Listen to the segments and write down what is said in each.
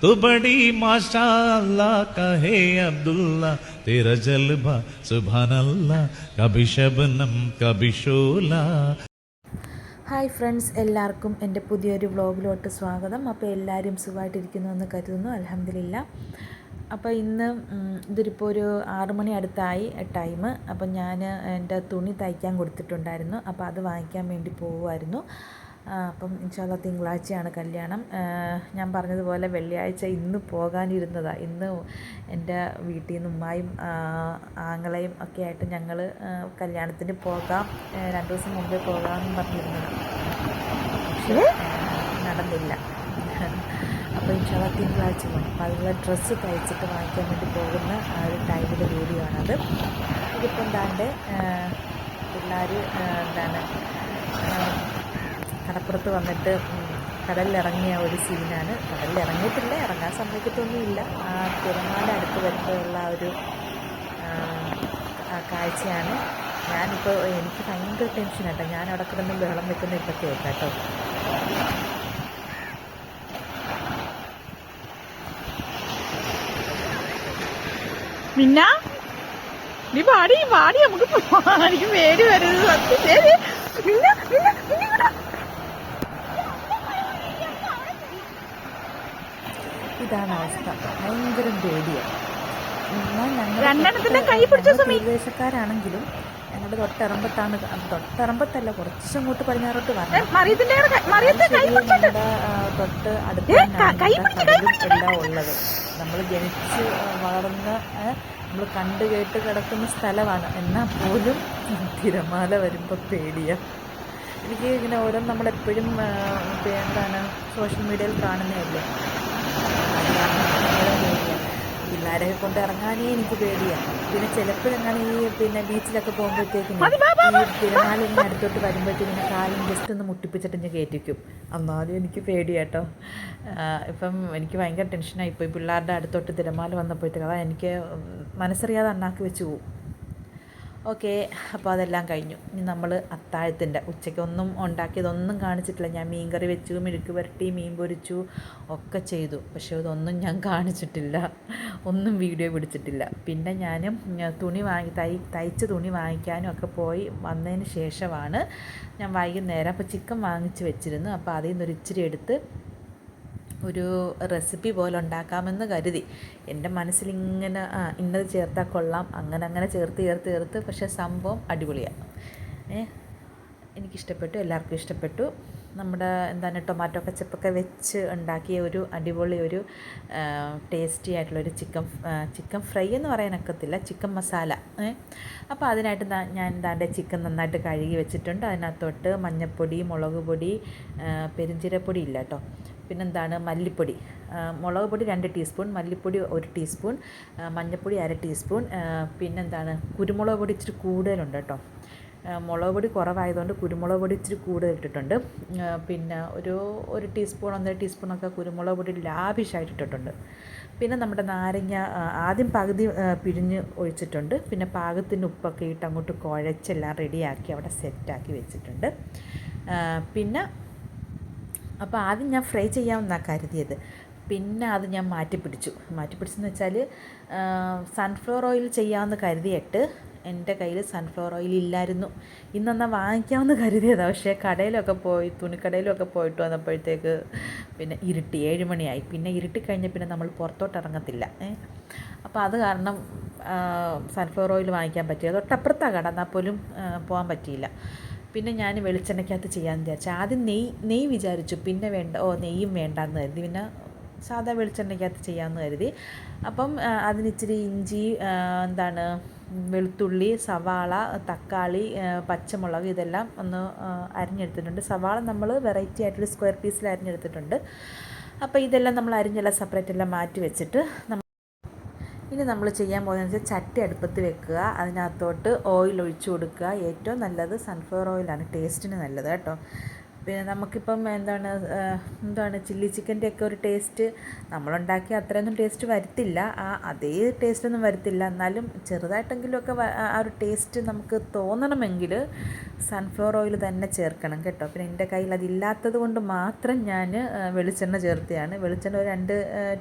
तो बड़ी माशाअल्लाह कहे अब्दुल्ला तेरा जलवा सुभान अल्लाह कभी शबनम कभी शोला. ഹായ് ഫ്രണ്ട്സ്, എല്ലാവർക്കും എൻ്റെ പുതിയൊരു വ്ളോഗിലോട്ട് സ്വാഗതം. അപ്പോൾ എല്ലാവരും സുഖമായിട്ടിരിക്കുന്നു എന്ന് കരുതുന്നു. അൽഹംദുലില്ലാ. അപ്പോൾ ഇന്ന് ഇതിപ്പോൾ ഒരു 6 മണി അടുത്തായി ടൈം. അപ്പം ഞാൻ എൻ്റെ തുണി തയ്ക്കാൻ കൊടുത്തിട്ടുണ്ടായിരുന്നു. അപ്പോൾ അത് വാങ്ങിക്കാൻ വേണ്ടി പോവുമായിരുന്നു. അപ്പം ഇൻഷാല്ലാ തിങ്കളാഴ്ചയാണ് കല്യാണം. ഞാൻ പറഞ്ഞതുപോലെ വെള്ളിയാഴ്ച ഇന്ന് പോകാനിരുന്നതാണ്. ഇന്ന് എൻ്റെ വീട്ടിൽ നിന്ന് ഉമ്മായും ആങ്ങളയും ഒക്കെ ആയിട്ട് ഞങ്ങൾ കല്യാണത്തിന് പോകാം, 2 ദിവസം മുമ്പേ പോകാമെന്ന് പറഞ്ഞിരുന്നത്. പക്ഷേ നടന്നില്ല. അപ്പോൾ ഇൻഷാല്ലാ തിങ്കളാഴ്ച പോകും. അപ്പോൾ അതിനുള്ള ഡ്രസ്സ് തയ്ച്ചിട്ട് വാങ്ങിക്കാൻ വേണ്ടി പോകുന്ന ആ ഒരു ടൈമിൻ്റെ വീഡിയോ ആണത്. ഇതിപ്പം എന്താണ്ട് പിള്ളേർ കടപ്പുറത്ത് വന്നിട്ട് കടലിലിറങ്ങിയ ഒരു സീനാണ്. കടലിലിറങ്ങിയിട്ടില്ല, ഇറങ്ങാൻ സമ്മതിക്കത്തൊന്നുമില്ല. ആ തിരമാല അടുത്ത് വരുമ്പോഴുള്ള ഒരു കാഴ്ചയാണ്. ഞാനിപ്പോൾ എനിക്ക് ഭയങ്കര ടെൻഷൻ കേട്ടോ. ഞാൻ അവിടെ കിടന്ന് ബഹളം വെക്കുന്ന ഇപ്പോൾ കേൾക്കാം കേട്ടോ. മിന്ന നീ പാടി പാടി നമുക്ക് എനിക്ക് പേര് വരുന്നത്. ശരി മിന്ന മിന്ന മിന്ന ഇതാണ് അവസ്ഥ. ഭയങ്കര പേടിയാണ്. തീരദേശക്കാരാണെങ്കിലും ഞങ്ങളുടെ തൊട്ടറമ്പത്തല്ല, കുറച്ചങ്ങോട്ട് പടിഞ്ഞാറോട്ട് വരണം. തൊട്ട് അടുത്ത് എല്ലാം ഉള്ളത്. നമ്മൾ ജനിച്ച് വളർന്ന നമ്മൾ കണ്ടു കേട്ട് കിടക്കുന്ന സ്ഥലമാണ്. എന്നാൽ പോലും തിരമാല വരുമ്പോൾ പേടിയാണ്. എനിക്ക് ഇങ്ങനെ ഓരോന്ന് നമ്മളെപ്പോഴും സോഷ്യൽ മീഡിയയിൽ കാണുന്നതല്ലേ, പിള്ളേരെ കൊണ്ട് ഇറങ്ങാനേ എനിക്ക് പേടിയാണ്. പിന്നെ ചിലപ്പോഴെങ്ങനെ ബീച്ചിലൊക്കെ പോകുമ്പോഴത്തേക്കും ഈ തിരമാല ഇങ്ങനെ അടുത്തോട്ട് വരുമ്പോഴത്തേക്കും കാലും ജസ്റ്റ് ഒന്ന് മുട്ടിപ്പിച്ചിട്ട് ഞാൻ കയറ്റിക്കും. എന്നാലും എനിക്ക് പേടിയാട്ടോ. ഇപ്പം എനിക്ക് ഭയങ്കര ടെൻഷനായിപ്പോയി പിള്ളേരുടെ അടുത്തോട്ട് തിരമാല വന്നപ്പോഴത്തേക്ക്. അതാ എനിക്ക് മനസ്സറിയാതെ അണ്ണാക്കി വെച്ച് പോവും. ഓക്കെ, അപ്പോൾ അതെല്ലാം കഴിഞ്ഞു. ഇനി നമ്മൾ അത്താഴത്തിൻ്റെ ഉച്ചയ്ക്കൊന്നും ഉണ്ടാക്കിയതൊന്നും കാണിച്ചിട്ടില്ല. ഞാൻ മീൻ കറി വെച്ചു, മെഴുക്ക് പുരട്ടി, മീൻ പൊരിച്ചു ഒക്കെ ചെയ്തു. പക്ഷേ ഇതൊന്നും ഞാൻ കാണിച്ചിട്ടില്ല, ഒന്നും വീഡിയോ പിടിച്ചിട്ടില്ല. പിന്നെ ഞാൻ തുണി തയ്ച്ച തുണി വാങ്ങിക്കാനും ഒക്കെ പോയി വന്നതിന് ശേഷമാണ് ഞാൻ വൈകുന്നേരം അപ്പോൾ ചിക്കൻ വാങ്ങിച്ച് വെച്ചിരുന്നു. അപ്പോൾ അതിൽ നിന്നൊരു ഇച്ചിരി എടുത്ത് ഒരു റെസിപ്പി പോലെ ഉണ്ടാക്കാമെന്ന് കരുതി. എൻ്റെ മനസ്സിലിങ്ങനെ ഇന്നത് ചേർത്താൽ കൊള്ളാം, അങ്ങനെ ചേർത്ത് പക്ഷേ സംഭവം അടിപൊളിയാണ്. എനിക്കിഷ്ടപ്പെട്ടു, എല്ലാവർക്കും ഇഷ്ടപ്പെട്ടു. നമ്മുടെ ടൊമാറ്റോ കച്ചപ്പൊക്കെ വെച്ച് ഉണ്ടാക്കിയ ഒരു അടിപൊളി ഒരു ടേസ്റ്റി ആയിട്ടുള്ളൊരു ചിക്കൻ ഫ്രൈ എന്ന് പറയാനൊക്കത്തില്ല, ചിക്കൻ മസാല. അപ്പോൾ അതിനായിട്ട് ഞാൻ ചിക്കൻ നന്നായിട്ട് കഴുകി വെച്ചിട്ടുണ്ട്. അതിനകത്തോട്ട് മഞ്ഞൾപ്പൊടി, മുളക് പൊടി, പെരുംജീരകപ്പൊടി ഇല്ല കേട്ടോ, മല്ലിപ്പൊടി, മുളക് പൊടി 2 ടീസ്പൂൺ, മല്ലിപ്പൊടി 1 ടീസ്പൂൺ, മഞ്ഞൾപ്പൊടി 1/2 ടീസ്പൂൺ, കുരുമുളക് പൊടി ഇച്ചിരി കൂടുതലുണ്ട് കേട്ടോ. മുളക് പൊടി കുറവായതുകൊണ്ട് കുരുമുളക് പൊടി ഇച്ചിരി കൂടുതൽ ഇട്ടിട്ടുണ്ട്. പിന്നെ ഒരു ടീസ്പൂൺ 1.5 ടീസ്പൂണൊക്കെ കുരുമുളക് പൊടി ലാവിഷായിട്ട് ഇട്ടിട്ടുണ്ട്. പിന്നെ നമ്മുടെ നാരങ്ങ ആദ്യം പകുതി പിഴിഞ്ഞ് ഒഴിച്ചിട്ടുണ്ട്. പിന്നെ പാകത്തിന് ഉപ്പൊക്കെ ഇട്ട് അങ്ങോട്ട് കുഴച്ചെല്ലാം റെഡിയാക്കി അവിടെ സെറ്റാക്കി വെച്ചിട്ടുണ്ട്. പിന്നെ അപ്പോൾ ആദ്യം ഞാൻ ഫ്രൈ ചെയ്യാമെന്നാണ് കരുതിയത്. പിന്നെ അത് ഞാൻ മാറ്റിപ്പിടിച്ചെന്ന് വെച്ചാൽ സൺഫ്ലവർ ഓയിൽ ചെയ്യാമെന്ന് കരുതിയിട്ട് എൻ്റെ കയ്യിൽ സൺഫ്ലവർ ഓയിൽ ഇല്ലായിരുന്നു. ഇന്നെന്നാൽ വാങ്ങിക്കാമെന്ന് കരുതിയതാണ്. പക്ഷേ തുണിക്കടയിലൊക്കെ പോയിട്ട് വന്നപ്പോഴത്തേക്ക് പിന്നെ 7 മണിയായി. പിന്നെ ഇരുട്ടി പിന്നെ നമ്മൾ പുറത്തോട്ട് ഇറങ്ങത്തില്ല. അപ്പോൾ അത് കാരണം സൺഫ്ലവർ ഓയിൽ വാങ്ങിക്കാൻ പറ്റില്ല. തൊട്ടപ്പുറത്താണ് കട, എന്നാൽ പോലും പോകാൻ പറ്റിയില്ല. പിന്നെ ഞാൻ വെളിച്ചെണ്ണയ്ക്കകത്ത് ചെയ്യാമെന്ന് വിചാരിച്ചു. ആദ്യം നെയ്യ് വിചാരിച്ചു, പിന്നെ നെയ്യും വേണ്ടാന്ന് കരുതി. പിന്നെ സാധാ വെളിച്ചെണ്ണയ്ക്കകത്ത് ചെയ്യാമെന്ന് കരുതി. അപ്പം അതിനിച്ചിരി ഇഞ്ചി, വെളുത്തുള്ളി, സവാള, തക്കാളി, പച്ചമുളക് ഇതെല്ലാം ഒന്ന് അരിഞ്ഞെടുത്തിട്ടുണ്ട്. സവാള നമ്മൾ വെറൈറ്റി ആയിട്ടൊരു സ്ക്വയർ പീസിൽ അരിഞ്ഞെടുത്തിട്ടുണ്ട്. അപ്പോൾ ഇതെല്ലാം നമ്മൾ അരിഞ്ഞെല്ലാം സെപ്പറേറ്റ് എല്ലാം മാറ്റി വെച്ചിട്ട് ഇനി നമ്മൾ ചെയ്യാൻ പോകുന്നത് വെച്ചാൽ ചട്ടി അടുപ്പത്ത് വെക്കുക, അതിനകത്തോട്ട് ഓയിൽ ഒഴിച്ചു കൊടുക്കുക. ഏറ്റവും നല്ലത് സൺഫ്ലവർ ഓയിലാണ്, ടേസ്റ്റിന് നല്ലത് കേട്ടോ. പിന്നെ നമുക്കിപ്പം എന്താണ് ചില്ലി ചിക്കൻ്റെ ഒക്കെ ഒരു ടേസ്റ്റ് നമ്മളുണ്ടാക്കിയ അത്രയൊന്നും ടേസ്റ്റ് വരത്തില്ല, അതേ ടേസ്റ്റൊന്നും വരത്തില്ല. എന്നാലും ചെറുതായിട്ടെങ്കിലുമൊക്കെ ആ ഒരു ടേസ്റ്റ് നമുക്ക് തോന്നണമെങ്കിൽ സൺഫ്ലവർ ഓയിൽ തന്നെ ചേർക്കണം കേട്ടോ. പിന്നെ എൻ്റെ കയ്യിൽ അതില്ലാത്തത് കൊണ്ട് മാത്രം ഞാൻ വെളിച്ചെണ്ണ ചേർത്തതാണ്. വെളിച്ചെണ്ണ ഒരു 2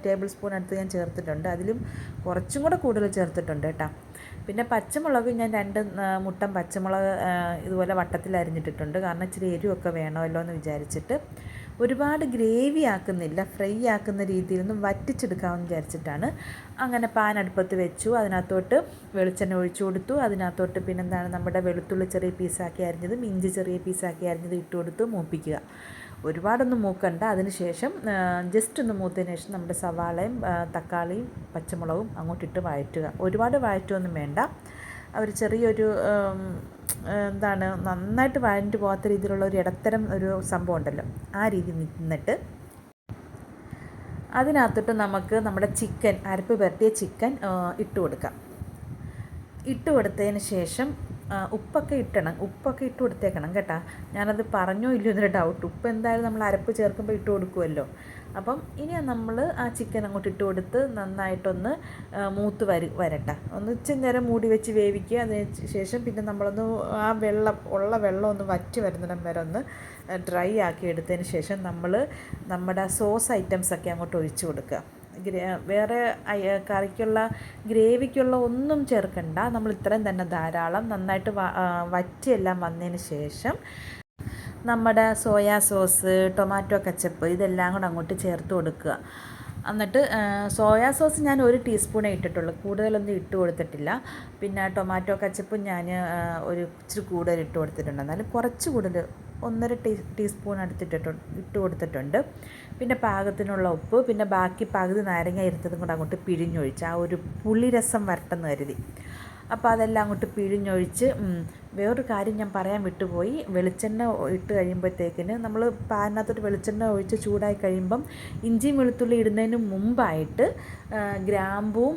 ടേബിൾ സ്പൂൺ അടുത്ത് ഞാൻ ചേർത്തിട്ടുണ്ട്, അതിലും കുറച്ചും കൂടെ കൂടുതൽ ചേർത്തിട്ടുണ്ട് കേട്ടോ. പിന്നെ പച്ചമുളക് ഞാൻ 2 മുട്ടൻ പച്ചമുളക് ഇതുപോലെ വട്ടത്തിൽ അരിഞ്ഞിട്ടിട്ടുണ്ട്, കാരണം ഇച്ചിരി എരിവൊക്കെ വേണമല്ലോ എന്ന് വിചാരിച്ചിട്ട്. ഒരുപാട് ഗ്രേവി ആക്കുന്നില്ല, ഫ്രൈ ആക്കുന്ന രീതിയിലൊന്നും വറ്റിച്ചെടുക്കാമെന്ന് വിചാരിച്ചിട്ടാണ്. അങ്ങനെ പാൻ അടുപ്പത്ത് വെച്ചു, അതിനകത്തോട്ട് വെളിച്ചെണ്ണ ഒഴിച്ചു കൊടുത്തു. അതിനകത്തോട്ട് പിന്നെന്താണ് നമ്മുടെ വെളുത്തുള്ളി ചെറിയ പീസാക്കി അരിഞ്ഞതും ഇഞ്ചി ചെറിയ പീസാക്കി അരിഞ്ഞതും ഇട്ട് കൊടുത്ത് മൂപ്പിക്കുക. ഒരുപാടൊന്നും മൂക്കണ്ട. അതിന് ശേഷം ജസ്റ്റ് ഒന്ന് മൂത്തതിന് ശേഷം നമ്മുടെ സവാളയും തക്കാളിയും പച്ചമുളകും അങ്ങോട്ടിട്ട് വഴറ്റുക. ഒരുപാട് വഴറ്റുമൊന്നും വേണ്ട, അവർ ചെറിയൊരു നന്നായിട്ട് വഴഞ്ഞു പോകാത്ത രീതിയിലുള്ള ഒരു ഇടത്തരം ഒരു സംഭവം ഉണ്ടല്ലോ, ആ രീതി നിന്നിട്ട് അതിനകത്തോട്ട് നമുക്ക് നമ്മുടെ ചിക്കൻ, അരപ്പ് പുരട്ടിയ ചിക്കൻ ഇട്ട് കൊടുക്കാം. ഇട്ട് കൊടുത്തതിന് ശേഷം ഉപ്പൊക്കെ ഇട്ട് കൊടുത്തേക്കണം കേട്ടോ. ഞാനത് പറഞ്ഞോ ഇല്ലയോ എന്നൊരു ഡൗട്ട്. ഉപ്പ് എന്തായാലും നമ്മൾ അരപ്പ് ചേർക്കുമ്പോൾ ഇട്ട് കൊടുക്കുമല്ലോ. അപ്പം ഇനി നമ്മൾ ആ ചിക്കൻ അങ്ങോട്ട് ഇട്ട് കൊടുത്ത് നന്നായിട്ടൊന്ന് മൂത്ത് വരട്ടെ. ഒന്ന് ഇച്ചിരി നേരം മൂടി വെച്ച് വേവിക്കുക. അതിന് ശേഷം പിന്നെ നമ്മളൊന്ന് ആ വെള്ളം ഒന്ന് വറ്റി വരുന്നിടം വരെ ഒന്ന് ഡ്രൈ ആക്കി എടുത്തതിന് ശേഷം നമ്മൾ നമ്മുടെ സോസ് ഐറ്റംസൊക്കെ അങ്ങോട്ട് ഒഴിച്ച് കൊടുക്കുക. വേറെ കറിക്കുള്ള ഗ്രേവിക്കുള്ള ഒന്നും ചേർക്കണ്ട, നമ്മൾ ഇത്രയും തന്നെ ധാരാളം. നന്നായിട്ട് വറ്റിയെല്ലാം വന്നതിന് ശേഷം നമ്മുടെ സോയാ സോസ്, ടൊമാറ്റോ കെച്ചപ്പ് ഇതെല്ലാം കൂടെ അങ്ങോട്ട് ചേർത്ത് കൊടുക്കുക. എന്നിട്ട് സോയാ സോസ് ഞാൻ 1 ടീസ്പൂണേ ഇട്ടിട്ടുള്ളൂ, കൂടുതലൊന്നും ഇട്ട് കൊടുത്തിട്ടില്ല. പിന്നെ ടൊമാറ്റോ കെച്ചപ്പ് ഞാൻ ഇച്ചിരി കൂടുതൽ ഇട്ട് കൊടുത്തിട്ടുണ്ട്, എന്നാലും കുറച്ച് കൂടുതൽ 1.5 ടീസ്പൂൺ ഇട്ട് കൊടുത്തിട്ടുണ്ട്. പിന്നെ പാകത്തിനുള്ള ഉപ്പ്, പിന്നെ ബാക്കി പകുതി നാരങ്ങ ഇരുത്തതും കൂടെ അങ്ങോട്ട് പിഴിഞ്ഞൊഴിച്ച് ആ ഒരു പുളിരസം വരട്ടെന്ന് കരുതി. അപ്പോൾ അതെല്ലാം അങ്ങോട്ട് പിഴിഞ്ഞൊഴിച്ച് വേറൊരു കാര്യം ഞാൻ പറയാൻ വിട്ടുപോയി. വെളിച്ചെണ്ണ ഇട്ട് കഴിയുമ്പോഴത്തേക്കിന് നമ്മൾ പാനിനകത്തോട്ട് വെളിച്ചെണ്ണ ഒഴിച്ച് ചൂടായി കഴിയുമ്പം ഇഞ്ചിയും വെളുത്തുള്ളി ഇടുന്നതിന് മുമ്പായിട്ട് ഗ്രാമ്പൂവും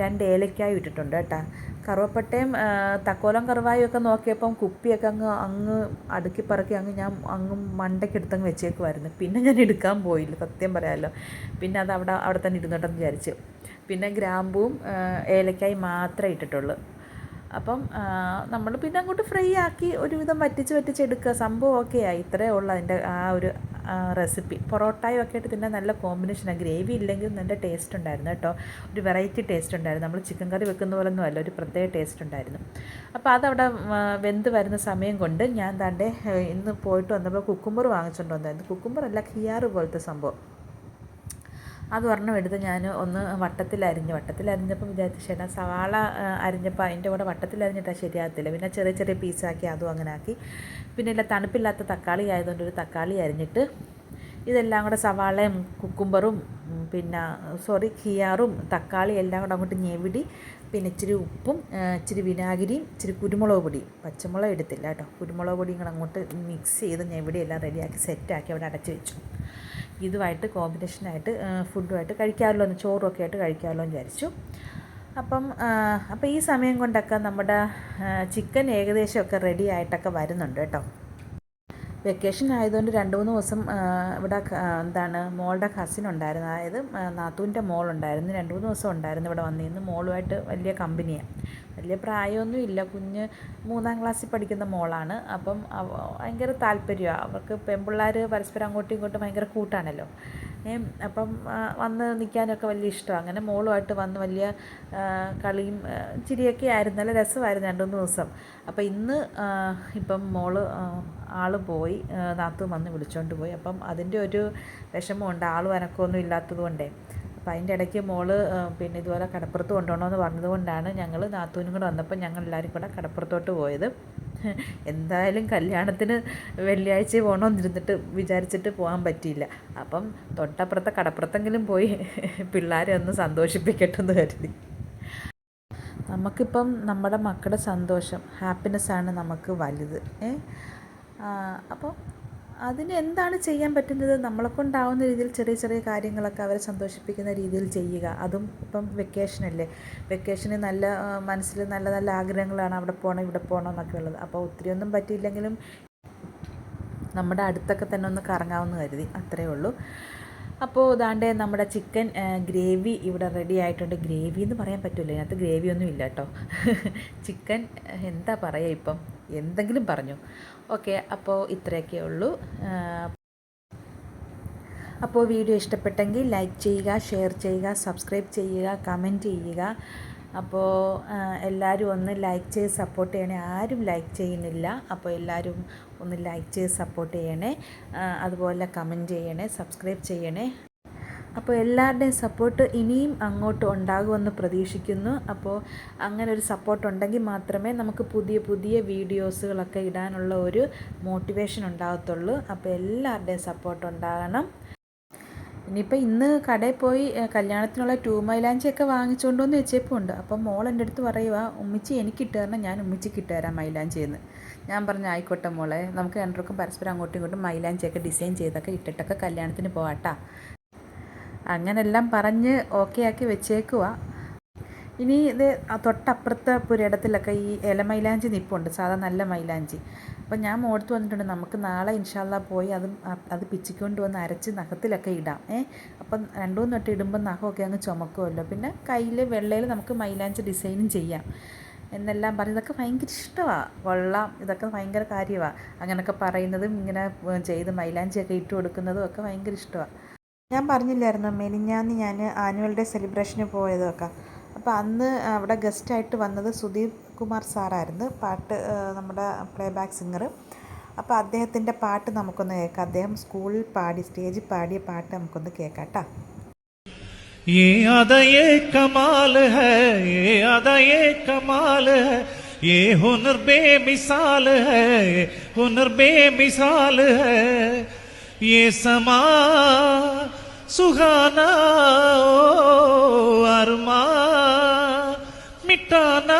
2 ഏലക്കായും ഇട്ടിട്ടുണ്ട് കേട്ടോ. കറുവപ്പട്ടയും തക്കോലം കറുവായും ഒക്കെ നോക്കിയപ്പം കുപ്പിയൊക്കെ അങ്ങ് അടുക്കി പറക്കി അങ്ങ് മണ്ടയ്ക്കെടുത്തങ്ങ് വെച്ചേക്കുമായിരുന്നു. പിന്നെ ഞാൻ എടുക്കാൻ പോയില്ല, സത്യം പറയാമല്ലോ. പിന്നെ അത് അവിടെ തന്നെ ഇരുന്നോട്ടെന്ന് വിചാരിച്ചു. പിന്നെ ഗ്രാമ്പൂവും ഏലക്കായും മാത്രമേ ഇട്ടിട്ടുള്ളൂ. അപ്പം നമ്മൾ പിന്നെ അങ്ങോട്ട് ഫ്രൈ ആക്കി ഒരുവിധം വറ്റിച്ചെടുക്കുക. സംഭവം ഓക്കെ ആയി. ഇത്രയേ ഉള്ളൂ അതിൻ്റെ ആ ഒരു റെസിപ്പി. പൊറോട്ടയും ഒക്കെ ആയിട്ട് തിന്നാൻ നല്ല കോമ്പിനേഷനാണ്. ഗ്രേവി ഇല്ലെങ്കിൽ നല്ല ടേസ്റ്റ് ഉണ്ടായിരുന്നു കേട്ടോ, ഒരു വെറൈറ്റി ടേസ്റ്റ് ഉണ്ടായിരുന്നു. നമ്മൾ ചിക്കൻ കറി വെക്കുന്ന പോലൊന്നും അല്ല, ഒരു പ്രത്യേക ടേസ്റ്റ് ഉണ്ടായിരുന്നു. അപ്പോൾ അതവിടെ വെന്ത് വരുന്ന സമയം കൊണ്ട് ഞാൻ ഇന്ന് പോയിട്ട് വന്നപ്പോൾ കുക്കുമ്പർ വാങ്ങിച്ചുകൊണ്ട് വന്നായിരുന്നു. കുക്കുമ്പറല്ല, ഖിയാറ് പോലത്തെ സംഭവം. അത് ഒരെണ്ണം എടുത്ത് ഞാൻ ഒന്ന് വട്ടത്തിലരിഞ്ഞപ്പോൾ വിചാരിച്ചു ചേട്ടാ സവാള അരിഞ്ഞപ്പോൾ അതിൻ്റെ കൂടെ വട്ടത്തിലരിഞ്ഞിട്ടാൽ ശരിയാകത്തില്ല. പിന്നെ ചെറിയ ചെറിയ പീസാക്കി അതും അങ്ങനെ ആക്കി. പിന്നെ ഇല്ല, തണുപ്പില്ലാത്ത തക്കാളി ആയതുകൊണ്ട് ഒരു തക്കാളി അരിഞ്ഞിട്ട് ഇതെല്ലാം കൂടെ സവാളയും കുക്കുംബറും ഖിയാറും തക്കാളി എല്ലാം കൂടെ അങ്ങോട്ട് ഞെവിടി, പിന്നെ ഇച്ചിരി ഉപ്പും ഇച്ചിരി വിനാഗിരിയും ഇച്ചിരി കുരുമുളക് പൊടിയും, പച്ചമുളക് എടുത്തില്ല കേട്ടോ, കുരുമുളക് പൊടിയും കൂടെ അങ്ങോട്ട് മിക്സ് ചെയ്ത് ഞെവിടി എല്ലാം റെഡിയാക്കി സെറ്റാക്കി അവിടെ അടച്ച് വെച്ചു. ഇതുമായിട്ട് കോമ്പിനേഷനായിട്ട് ഫുഡുമായിട്ട് കഴിക്കാമല്ലോ, ചോറുമൊക്കെ ആയിട്ട് കഴിക്കാമല്ലോ എന്ന് വിചാരിച്ചു. അപ്പോൾ ഈ സമയം കൊണ്ടൊക്കെ നമ്മുടെ ചിക്കൻ ഏകദേശമൊക്കെ റെഡി ആയിട്ടൊക്കെ വരുന്നുണ്ട് കേട്ടോ. വെക്കേഷൻ ആയതുകൊണ്ട് 2-3 ദിവസം ഇവിടെ മോളുടെ കസിൻ ഉണ്ടായിരുന്നു, അതായത് നാത്തൂൻ്റെ മോളുണ്ടായിരുന്നു. 2-3 ദിവസം ഉണ്ടായിരുന്നു ഇവിടെ വന്നിരുന്നു. മോളുമായിട്ട് വലിയ കമ്പനിയാണ്, വലിയ പ്രായമൊന്നും ഇല്ല, കുഞ്ഞ് 3ാം ക്ലാസ്സിൽ പഠിക്കുന്ന മോളാണ്. അപ്പം ഭയങ്കര താല്പര്യമാണ് അവർക്ക്. പെൺപിള്ളേർ പരസ്പരം അങ്ങോട്ടും ഇങ്ങോട്ടും ഭയങ്കര കൂട്ടാണല്ലോ. അപ്പം വന്ന് നിൽക്കാനൊക്കെ വലിയ ഇഷ്ടമാണ്. അങ്ങനെ മോളുമായിട്ട് വന്ന് വലിയ കളിയും ചിരിയൊക്കെ ആയിരുന്നു, നല്ല രസമായിരുന്നു 2-3 ദിവസം. അപ്പോൾ ഇന്ന് ഇപ്പം മോള് ആൾ പോയി, നാത്തൂൻ വന്ന് വിളിച്ചുകൊണ്ട് പോയി. അപ്പം അതിൻ്റെ ഒരു വിഷമമുണ്ട്, ആളും അനക്കമൊന്നും ഇല്ലാത്തത് കൊണ്ടേ. അപ്പോൾ അതിൻ്റെ ഇടയ്ക്ക് മോള് പിന്നെ ഇതുപോലെ കടപ്പുറത്ത് കൊണ്ടുപോകണമെന്ന് പറഞ്ഞതുകൊണ്ടാണ് ഞങ്ങൾ നാത്തൂനും കൂടെ വന്നപ്പോൾ ഞങ്ങൾ എല്ലാവരും കൂടെ കടപ്പുറത്തോട്ട് പോയത്. എന്തായാലും കല്യാണത്തിന് വെള്ളിയാഴ്ച പോകണമെന്നിരുന്നിട്ട് വിചാരിച്ചിട്ട് പോകാൻ പറ്റിയില്ല. അപ്പം തൊട്ടപ്പുറത്തെ കടപ്പുറത്തെങ്കിലും പോയി പിള്ളേരെ ഒന്ന് സന്തോഷിപ്പിക്കട്ടെന്ന് കരുതി. നമുക്കിപ്പം നമ്മുടെ മക്കളുടെ സന്തോഷം, ഹാപ്പിനെസ്സാണ് നമുക്ക് വലുത്. അപ്പോൾ അതിന് എന്താണ് ചെയ്യാൻ പറ്റുന്നത്? നമ്മളെക്കൊണ്ടാവുന്ന രീതിയിൽ ചെറിയ ചെറിയ കാര്യങ്ങളൊക്കെ അവരെ സന്തോഷിപ്പിക്കുന്ന രീതിയിൽ ചെയ്യുക. അതും ഇപ്പം വെക്കേഷനല്ലേ, വെക്കേഷന് നല്ല മനസ്സിൽ നല്ല നല്ല ആഗ്രഹങ്ങളാണ്, അവിടെ പോകണം ഇവിടെ പോകണം എന്നൊക്കെ ഉള്ളത്. അപ്പോൾ ഒത്തിരിയൊന്നും പറ്റിയില്ലെങ്കിലും നമ്മുടെ അടുത്തൊക്കെ തന്നെ ഒന്ന് കറങ്ങാമെന്ന് കരുതി, അത്രയേ ഉള്ളൂ. അപ്പോൾ ഇതാണ്ട് നമ്മുടെ ചിക്കൻ ഗ്രേവി ഇവിടെ റെഡി ആയിട്ടുണ്ട്. ഗ്രേവി എന്ന് പറയാൻ പറ്റില്ല, ഇതിനകത്ത് ഗ്രേവി ഒന്നും ഇല്ല കേട്ടോ. ചിക്കൻ എന്താ പറയുക, ഇപ്പം എന്തെങ്കിലും പറഞ്ഞു. ഓക്കെ, അപ്പോൾ ഇത്രയൊക്കെ ഉള്ളൂ. അപ്പോൾ വീഡിയോ ഇഷ്ടപ്പെട്ടെങ്കിൽ ലൈക്ക് ചെയ്യുക, ഷെയർ ചെയ്യുക, സബ്സ്ക്രൈബ് ചെയ്യുക, കമൻറ്റ് ചെയ്യുക. അപ്പോൾ എല്ലാവരും ഒന്ന് ലൈക്ക് ചെയ്ത് സപ്പോർട്ട് ചെയ്യണേ. ആരും ലൈക്ക് ചെയ്യുന്നില്ല, അപ്പോൾ എല്ലാവരും ഒന്ന് ലൈക്ക് ചെയ്ത് സപ്പോർട്ട് ചെയ്യണേ. അതുപോലെ കമൻറ്റ് ചെയ്യണേ, സബ്സ്ക്രൈബ് ചെയ്യണേ. അപ്പോൾ എല്ലാവരുടെയും സപ്പോർട്ട് ഇനിയും അങ്ങോട്ട് ഉണ്ടാകുമെന്ന് പ്രതീക്ഷിക്കുന്നു. അപ്പോൾ അങ്ങനെ ഒരു സപ്പോർട്ട് ഉണ്ടെങ്കിൽ മാത്രമേ നമുക്ക് പുതിയ പുതിയ വീഡിയോസുകളൊക്കെ ഇടാനുള്ള ഒരു മോട്ടിവേഷൻ ഉണ്ടാകത്തുള്ളൂ. അപ്പോൾ എല്ലാവരുടെയും സപ്പോർട്ട് ഉണ്ടാകണം. ഇനിയിപ്പോൾ ഇന്ന് കടയിൽ പോയി കല്യാണത്തിനുള്ള 2 മൈലാഞ്ചിയൊക്കെ വാങ്ങിച്ചുകൊണ്ട് വന്ന് വെച്ചേപ്പുണ്ട്. അപ്പം മോൾ എൻ്റെ അടുത്ത് പറയുക, ഉമ്മിച്ചി എനിക്കിട്ട് തരണം, ഞാൻ ഉമ്മിച്ചിക്ക് ഇട്ട് തരാം മൈലാഞ്ചിയെന്ന്. ഞാൻ പറഞ്ഞു ആയിക്കോട്ടെ മോളെ, നമുക്ക് രണ്ടുപേർക്കും പരസ്പരം അങ്ങോട്ടും ഇങ്ങോട്ടും മൈലാഞ്ചിയൊക്കെ ഡിസൈൻ ചെയ്തൊക്കെ ഇട്ടിട്ടൊക്കെ കല്യാണത്തിന് പോകാട്ടാ. അങ്ങനെല്ലാം പറഞ്ഞ് ഓക്കെ ആക്കി വെച്ചേക്കുക. ഇനി ഇത് തൊട്ടപ്പുറത്തെ പുരയിടത്തിലൊക്കെ ഈ ഇല മൈലാഞ്ചി നിൽപ്പുണ്ട്, സാധാ നല്ല മൈലാഞ്ചി. അപ്പം ഞാൻ ഓർത്ത് വന്നിട്ടുണ്ട്, നമുക്ക് നാളെ ഇൻഷാല്ലാ പോയി അത് പിച്ചിക്കൊണ്ട് വന്ന് അരച്ച് നഖത്തിലൊക്കെ ഇടാം. അപ്പം 2-3 വട്ടം ഇടുമ്പോൾ നഖമൊക്കെ അങ്ങ് ചുമക്കുമല്ലോ. പിന്നെ കയ്യിൽ വെള്ളയിൽ നമുക്ക് മൈലാഞ്ചി ഡിസൈനും ചെയ്യാം എന്നെല്ലാം പറഞ്ഞ്, ഇതൊക്കെ ഭയങ്കര ഇഷ്ടമാണ്, കൊള്ളാം, ഇതൊക്കെ ഭയങ്കര കാര്യമാണ്. അങ്ങനെയൊക്കെ പറയുന്നതും ഇങ്ങനെ ചെയ്ത് മൈലാഞ്ചിയൊക്കെ ഇട്ട് കൊടുക്കുന്നതും ഒക്കെ ഭയങ്കര ഇഷ്ടമാണ്. ഞാൻ പറഞ്ഞില്ലായിരുന്നു മെനിഞ്ഞാന്ന് ഞാൻ ആനുവൽ ഡേ സെലിബ്രേഷന് പോയതൊക്കെ. അപ്പോൾ അന്ന് അവിടെ ഗസ്റ്റായിട്ട് വന്നത് സുധീർ കുമാർ സാറായിരുന്നു, പാട്ട് നമ്മുടെ പ്ലേ ബാക്ക് സിംഗർ. അപ്പോൾ അദ്ദേഹത്തിൻ്റെ പാട്ട് നമുക്കൊന്ന് കേൾക്കാം. അദ്ദേഹം സ്കൂളിൽ സ്റ്റേജിൽ പാടിയ പാട്ട് നമുക്കൊന്ന് കേൾക്കാം കേട്ടോ. ये अदा ये कमाल है, ये अदा ये कमाल है, ये हुनर बेमिसाल है, ये हुनर बेमिसाल है, ये समा सुहाना अरमा मिटाना,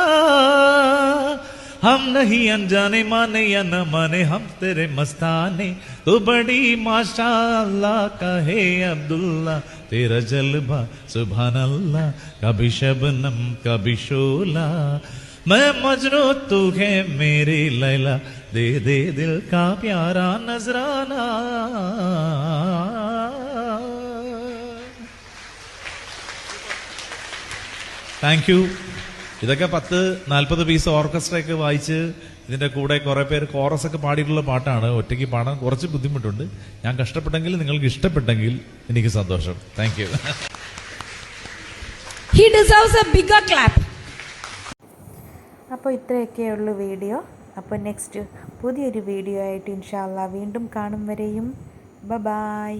हम नहीं अनजाने माने या न माने हम तेरे मस्ताने, तो बड़ी माशाअल्लाह कहे अब्दुल्ला, तेरा जलवा सुभान अल्लाह, कभी शबनम कभी शोला, मैं मजनू तू है मेरी लैला, दे दे दिल का प्यारा नजराना. Thank you. ഇതൊക്കെ 10-40 പീസ് ഓർക്കസ്ട്രയൊക്കെ വായിച്ച് ഇതിൻ്റെ കൂടെ കുറേ പേര് കോറസൊക്കെ പാടിയിട്ടുള്ള പാട്ടാണ്. ഒറ്റയ്ക്ക് പാടാൻ കുറച്ച് ബുദ്ധിമുട്ടുണ്ട്. ഞാൻ കഷ്ടപ്പെട്ടെങ്കിൽ നിങ്ങൾക്ക് ഇഷ്ടപ്പെട്ടെങ്കിൽ എനിക്ക് സന്തോഷം. Thank you. He deserves a bigger clap. അപ്പോൾ ഇത്രയൊക്കെയുള്ളൂ വീഡിയോ. അപ്പോൾ നെക്സ്റ്റ് പുതിയൊരു വീഡിയോ ആയിട്ട് ഇൻഷാ അല്ലാഹ് വീണ്ടും കാണും വരെയും ബൈ.